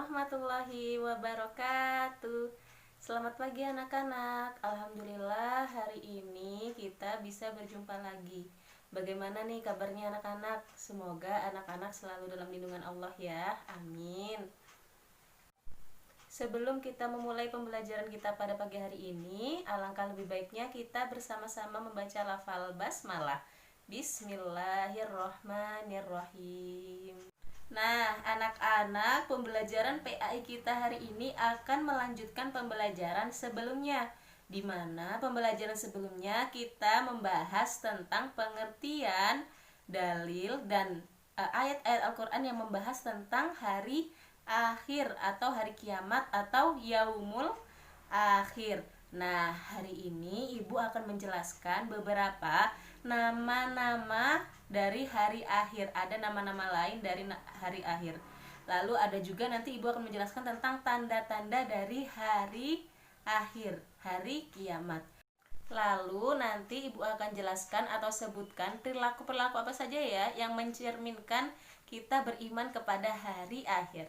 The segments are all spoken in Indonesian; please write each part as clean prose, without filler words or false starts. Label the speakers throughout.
Speaker 1: warahmatullahi wabarakatuh. Selamat pagi anak-anak. Alhamdulillah hari ini kita bisa berjumpa lagi. Bagaimana nih kabarnya anak-anak? Semoga anak-anak selalu dalam lindungan Allah ya. Amin. Sebelum kita memulai pembelajaran kita pada pagi hari ini, alangkah lebih baiknya kita bersama-sama membaca lafal basmalah. Bismillahirrohmanirrohim. Nah, anak-anak, pembelajaran PAI kita hari ini akan melanjutkan pembelajaran sebelumnya, di mana pembelajaran sebelumnya kita membahas tentang pengertian dalil dan ayat-ayat Al-Quran yang membahas tentang hari akhir atau hari kiamat atau yaumul akhir. Nah, hari ini Ibu akan menjelaskan beberapa nama-nama dari hari akhir. Ada nama-nama lain dari hari akhir. Lalu ada juga nanti Ibu akan menjelaskan tentang tanda-tanda dari hari akhir, hari kiamat. Lalu nanti Ibu akan jelaskan atau sebutkan perilaku-perilaku apa saja ya yang mencerminkan kita beriman kepada hari akhir.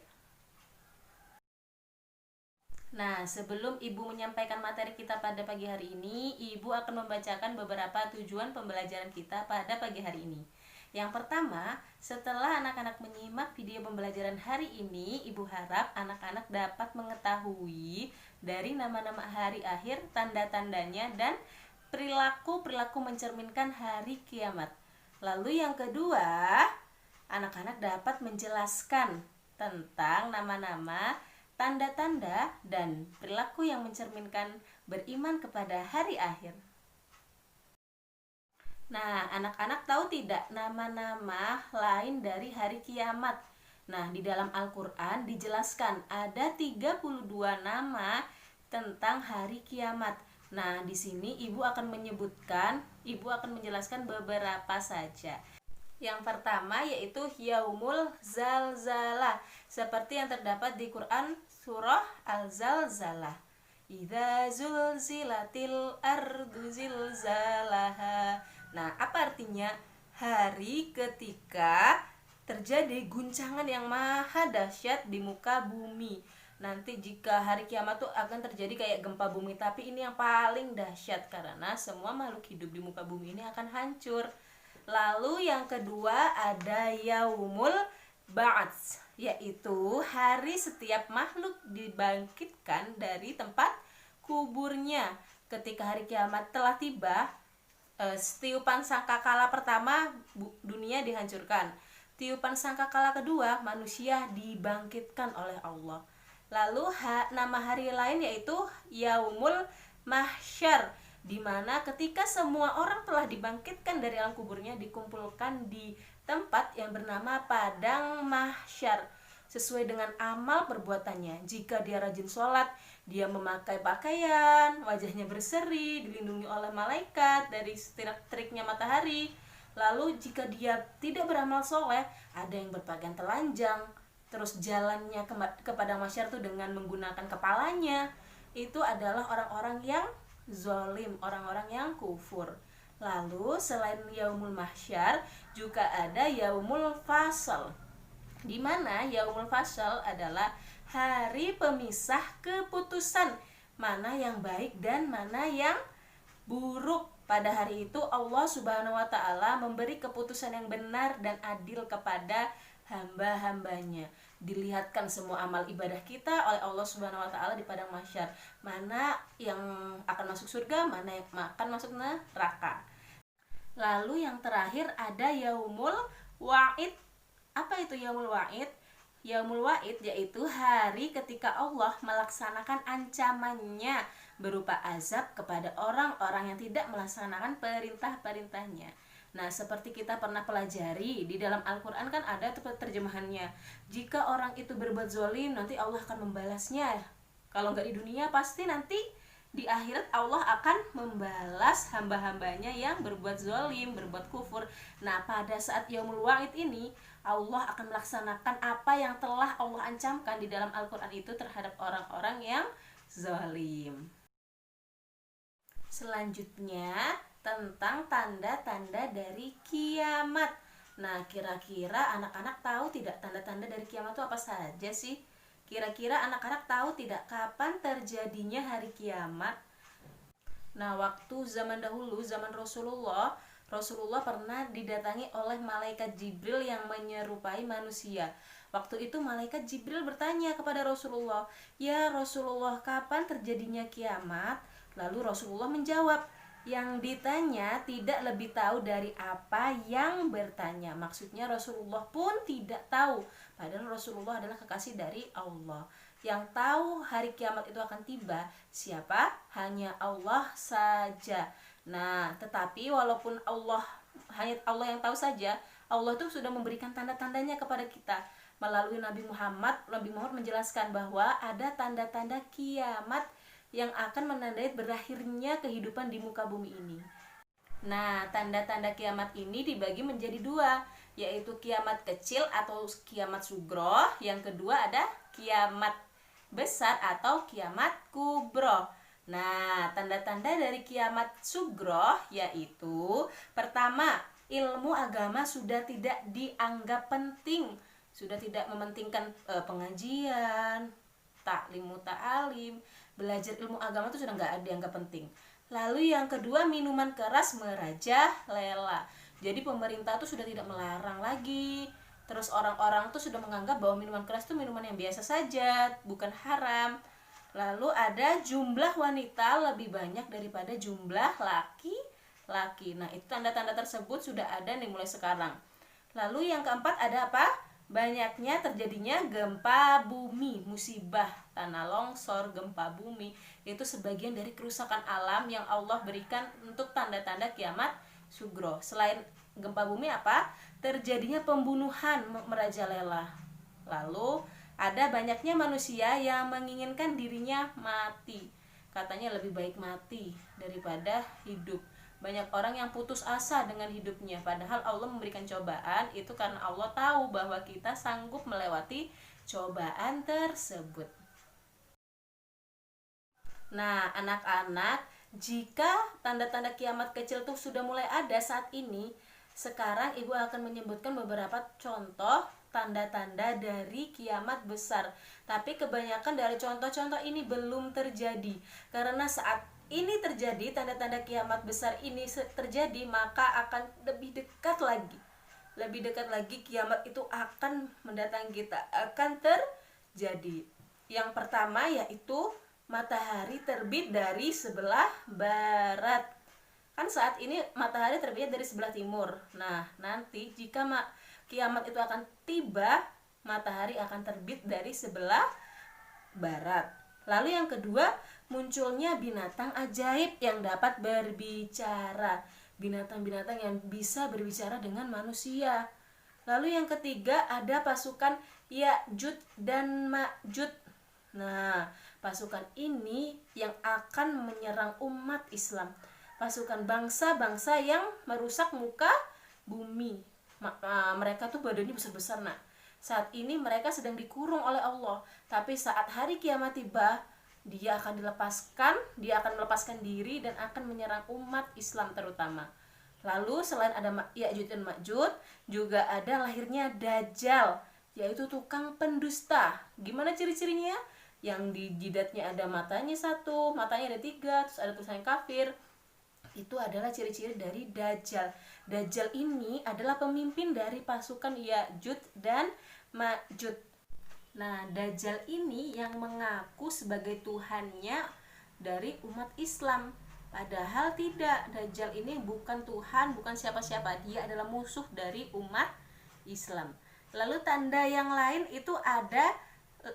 Speaker 1: Nah, sebelum Ibu menyampaikan materi kita pada pagi hari ini, Ibu akan membacakan beberapa tujuan pembelajaran kita pada pagi hari ini. Yang pertama, setelah anak-anak menyimak video pembelajaran hari ini, Ibu harap anak-anak dapat mengetahui dari nama-nama hari akhir, tanda-tandanya, dan perilaku-perilaku mencerminkan hari kiamat. Lalu yang kedua, anak-anak dapat menjelaskan tentang nama-nama, tanda-tanda, dan perilaku yang mencerminkan beriman kepada hari akhir. Nah, anak-anak tahu tidak nama-nama lain dari hari kiamat? Nah, di dalam Al-Quran dijelaskan ada 32 nama tentang hari kiamat. Nah, di sini Ibu akan menjelaskan beberapa saja. Yang pertama yaitu Yaumul Zalzalah, seperti yang terdapat di Quran surah Al-Zalzalah. Idza zulzilatil ardu zilzalaha. Nah, apa artinya? Hari ketika terjadi guncangan yang maha dahsyat di muka bumi. Nanti jika hari kiamat tuh akan terjadi kayak gempa bumi, tapi ini yang paling dahsyat karena semua makhluk hidup di muka bumi ini akan hancur. Lalu yang kedua ada Yaumul Ba'ats, yaitu hari setiap makhluk dibangkitkan dari tempat kuburnya. Ketika hari kiamat telah tiba, tiupan sangkakala pertama dunia dihancurkan. Tiupan sangkakala kedua manusia dibangkitkan oleh Allah. Lalu nama hari lain yaitu Yaumul Mahsyar, di mana ketika semua orang telah dibangkitkan dari alam kuburnya, dikumpulkan di tempat yang bernama Padang Mahsyar sesuai dengan amal perbuatannya. Jika dia rajin sholat, dia memakai pakaian, wajahnya berseri, dilindungi oleh malaikat dari teriknya matahari. Lalu jika dia tidak beramal soleh, ada yang berpakaian telanjang, terus jalannya ke Padang Mahsyar itu dengan menggunakan kepalanya. Itu adalah orang-orang yang zolim, orang-orang yang kufur. Lalu selain Yaumul Mahsyar juga ada Yaumul Fasal, di mana Yaumul Fasal adalah hari pemisah keputusan, mana yang baik dan mana yang buruk. Pada hari itu Allah Subhanahu wa Ta'ala memberi keputusan yang benar dan adil kepada hamba-hambanya. Dilihatkan semua amal ibadah kita oleh Allah Subhanahu wa Ta'ala di Padang Mahsyar, mana yang akan masuk surga, mana yang akan masuk neraka. Lalu yang terakhir ada Yaumul Wa'id. Apa itu Yaumul Wa'id? Yaumul Wa'id yaitu hari ketika Allah melaksanakan ancamannya berupa azab kepada orang-orang yang tidak melaksanakan perintah-perintahnya. Nah, seperti kita pernah pelajari di dalam Al-Quran kan ada terjemahannya. Jika orang itu berbuat zolim, nanti Allah akan membalasnya. Kalau nggak di dunia, pasti nanti di akhirat Allah akan membalas hamba-hambanya yang berbuat zolim, berbuat kufur. Nah, pada saat Yaumul Wa'id ini, Allah akan melaksanakan apa yang telah Allah ancamkan di dalam Al-Quran itu terhadap orang-orang yang zolim. Selanjutnya tentang tanda-tanda dari kiamat. Nah, kira-kira anak-anak tahu tidak tanda-tanda dari kiamat itu apa saja sih? Kira-kira anak-anak tahu tidak kapan terjadinya hari kiamat? Nah, waktu zaman dahulu, zaman Rasulullah pernah didatangi oleh malaikat Jibril yang menyerupai manusia. Waktu itu malaikat Jibril bertanya kepada Rasulullah, "Ya Rasulullah, kapan terjadinya kiamat?" Lalu Rasulullah menjawab, yang ditanya tidak lebih tahu dari apa yang bertanya. Maksudnya Rasulullah pun tidak tahu, padahal Rasulullah adalah kekasih dari Allah. Yang tahu hari kiamat itu akan tiba siapa? Hanya Allah saja. Nah, tetapi walaupun hanya Allah yang tahu saja, Allah itu sudah memberikan tanda-tandanya kepada kita melalui Nabi Muhammad. Nabi Muhammad menjelaskan bahwa ada tanda-tanda kiamat yang akan menandai berakhirnya kehidupan di muka bumi ini. Nah, tanda-tanda kiamat ini dibagi menjadi dua, yaitu kiamat kecil atau kiamat sugro. Yang kedua ada kiamat besar atau kiamat kubro. Nah, tanda-tanda dari kiamat sugro yaitu pertama, ilmu agama sudah tidak dianggap penting, sudah tidak mementingkan pengajian, taklim muta'alim, belajar ilmu agama itu sudah nggak dianggap penting. Lalu yang kedua, minuman keras merajalela. Jadi pemerintah tuh sudah tidak melarang lagi. Terus orang-orang tuh sudah menganggap bahwa minuman keras itu minuman yang biasa saja, bukan haram. Lalu ada jumlah wanita lebih banyak daripada jumlah laki-laki. Nah, itu tanda-tanda tersebut sudah ada nih mulai sekarang. Lalu yang keempat ada apa? Banyaknya terjadinya gempa bumi, musibah, tanah longsor, gempa bumi. Itu sebagian dari kerusakan alam yang Allah berikan untuk tanda-tanda kiamat sugro. Selain gempa bumi apa? Terjadinya pembunuhan merajalela. Lalu ada banyaknya manusia yang menginginkan dirinya mati. Katanya lebih baik mati daripada hidup. Banyak orang yang putus asa dengan hidupnya, padahal Allah memberikan cobaan itu karena Allah tahu bahwa kita sanggup melewati cobaan tersebut. Nah, anak-anak, jika tanda-tanda kiamat kecil tuh sudah mulai ada saat ini, sekarang Ibu akan menyebutkan beberapa contoh tanda-tanda dari kiamat besar. Tapi kebanyakan dari contoh-contoh ini belum terjadi. Karena saat ini terjadi, tanda-tanda kiamat besar ini terjadi, maka akan lebih dekat lagi. Lebih dekat lagi kiamat itu akan mendatangi kita, akan terjadi. Yang pertama yaitu matahari terbit dari sebelah barat. Kan saat ini matahari terbit dari sebelah timur. Nah, nanti jika kiamat itu akan tiba, matahari akan terbit dari sebelah barat. Lalu yang kedua, munculnya binatang ajaib yang dapat berbicara. Binatang-binatang yang bisa berbicara dengan manusia. Lalu yang ketiga, ada pasukan Ya'juj dan Ma'juj. Nah, pasukan ini yang akan menyerang umat Islam. Pasukan bangsa-bangsa yang merusak muka bumi. Mereka tuh badannya besar-besar. Nah, saat ini mereka sedang dikurung oleh Allah. Tapi saat hari kiamat tiba, dia akan melepaskan diri dan akan menyerang umat Islam terutama. Lalu selain ada Ya'juj dan Ma'juj, juga ada lahirnya Dajjal, yaitu tukang pendusta. Gimana ciri-cirinya? Yang di jidatnya ada matanya satu, matanya ada 3, terus ada tulisan kafir. Itu adalah ciri-ciri dari Dajjal. Dajjal ini adalah pemimpin dari pasukan Ya'juj dan Ma'juj. Nah, Dajjal ini yang mengaku sebagai Tuhannya dari umat Islam. Padahal tidak, Dajjal ini bukan Tuhan, bukan siapa-siapa. Dia adalah musuh dari umat Islam. Lalu tanda yang lain itu ada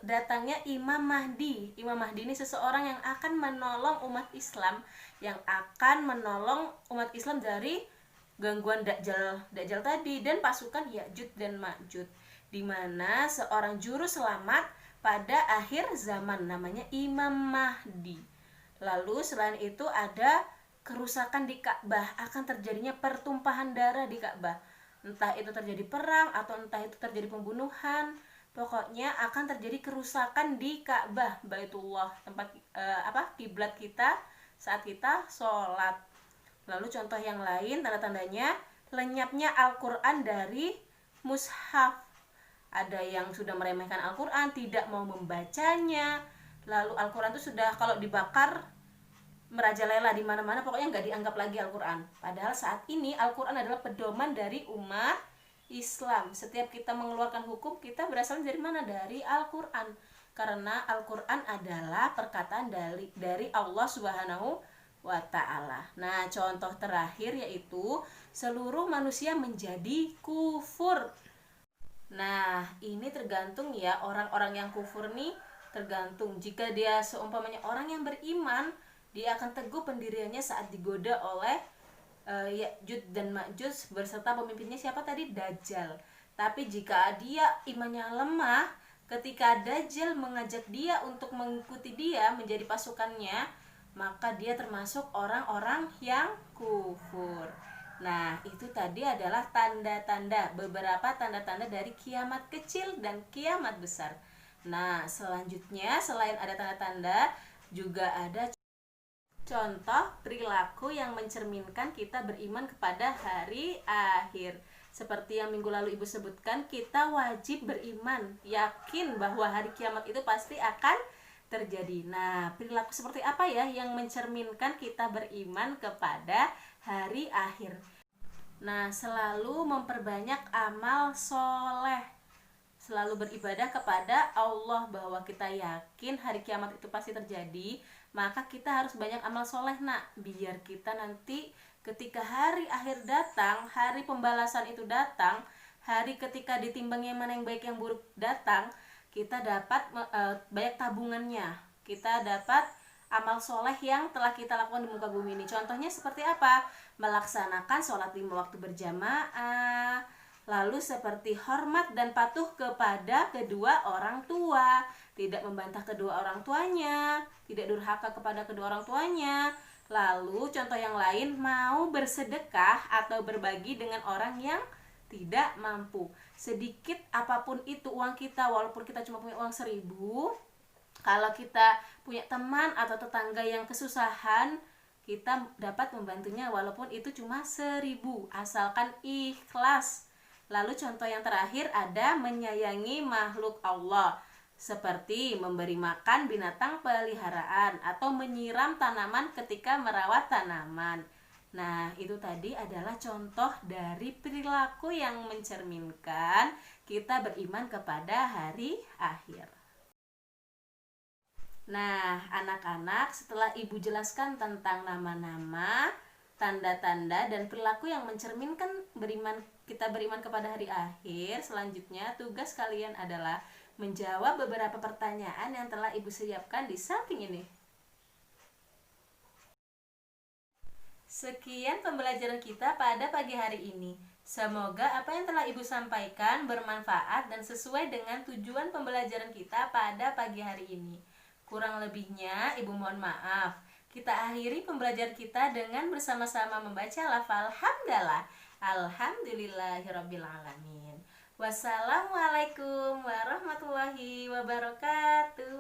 Speaker 1: datangnya Imam Mahdi. Imam Mahdi ini seseorang yang akan menolong umat Islam, yang akan menolong umat Islam dari gangguan Dajjal tadi dan pasukan Ya'juj dan Ma'juj, di mana seorang juru selamat pada akhir zaman namanya Imam Mahdi. Lalu selain itu ada kerusakan di Ka'bah, akan terjadinya pertumpahan darah di Ka'bah. Entah itu terjadi perang atau entah itu terjadi pembunuhan. Pokoknya akan terjadi kerusakan di Ka'bah, Baitullah, tempat kiblat kita saat kita sholat. Lalu contoh yang lain tanda-tandanya lenyapnya Al-Quran dari mushaf. ada yang sudah meremehkan Al-Quran, tidak mau membacanya. Lalu Al-Quran itu sudah kalau dibakar merajalela di mana-mana, pokoknya nggak dianggap lagi Al-Quran. Padahal saat ini Al-Quran adalah pedoman dari umat Islam. Setiap kita mengeluarkan hukum, kita berasal dari mana? Dari Al-Quran. Karena Al-Quran adalah perkataan dari Allah Subhanahu wa ta'ala. Nah, contoh terakhir yaitu seluruh manusia menjadi kufur. Nah, ini tergantung ya, orang-orang yang kufur nih tergantung. Jika dia seumpamanya orang yang beriman, dia akan teguh pendiriannya saat digoda oleh Ya'juj dan Ma'juj berserta pemimpinnya siapa tadi? Dajjal. Tapi jika dia imannya lemah, ketika Dajjal mengajak dia untuk mengikuti dia menjadi pasukannya, maka dia termasuk orang-orang yang kufur. Nah, itu tadi adalah tanda-tanda, beberapa tanda-tanda dari kiamat kecil dan kiamat besar. Nah, selanjutnya selain ada tanda-tanda, juga ada contoh perilaku yang mencerminkan kita beriman kepada hari akhir. Seperti yang minggu lalu Ibu sebutkan, kita wajib beriman, yakin bahwa hari kiamat itu pasti akan terjadi. Nah, perilaku seperti apa ya yang mencerminkan kita beriman kepada hari akhir? Nah, selalu memperbanyak amal soleh, selalu beribadah kepada Allah, bahwa kita yakin hari kiamat itu pasti terjadi. Maka kita harus banyak amal soleh nak, biar kita nanti ketika hari akhir datang, hari pembalasan itu datang, hari ketika ditimbangnya mana yang baik yang buruk datang, kita dapat banyak tabungannya, kita dapat amal soleh yang telah kita lakukan di muka bumi ini. Contohnya seperti apa? Melaksanakan sholat 5 waktu berjamaah, lalu seperti hormat dan patuh kepada kedua orang tua, tidak membantah kedua orang tuanya, tidak durhaka kepada kedua orang tuanya. Lalu contoh yang lain, mau bersedekah atau berbagi dengan orang yang tidak mampu. Sedikit apapun itu uang kita, walaupun kita cuma punya uang 1.000, kalau kita punya teman atau tetangga yang kesusahan, kita dapat membantunya walaupun itu cuma 1.000, asalkan ikhlas. Lalu contoh yang terakhir ada menyayangi makhluk Allah, seperti memberi makan binatang peliharaan atau menyiram tanaman ketika merawat tanaman. Nah, itu tadi adalah contoh dari perilaku yang mencerminkan kita beriman kepada hari akhir. Nah, anak-anak, setelah Ibu jelaskan tentang nama-nama, tanda-tanda dan perilaku yang mencerminkan kita beriman kepada hari akhir, selanjutnya tugas kalian adalah menjawab beberapa pertanyaan yang telah Ibu siapkan di samping ini. Sekian pembelajaran kita pada pagi hari ini. Semoga apa yang telah Ibu sampaikan bermanfaat dan sesuai dengan tujuan pembelajaran kita pada pagi hari ini. Kurang lebihnya Ibu mohon maaf. Kita akhiri pembelajaran kita dengan bersama-sama membaca lafal hamdalah. Alhamdulillahirrabbilalamin. Wassalamualaikum warahmatullahi wabarakatuh.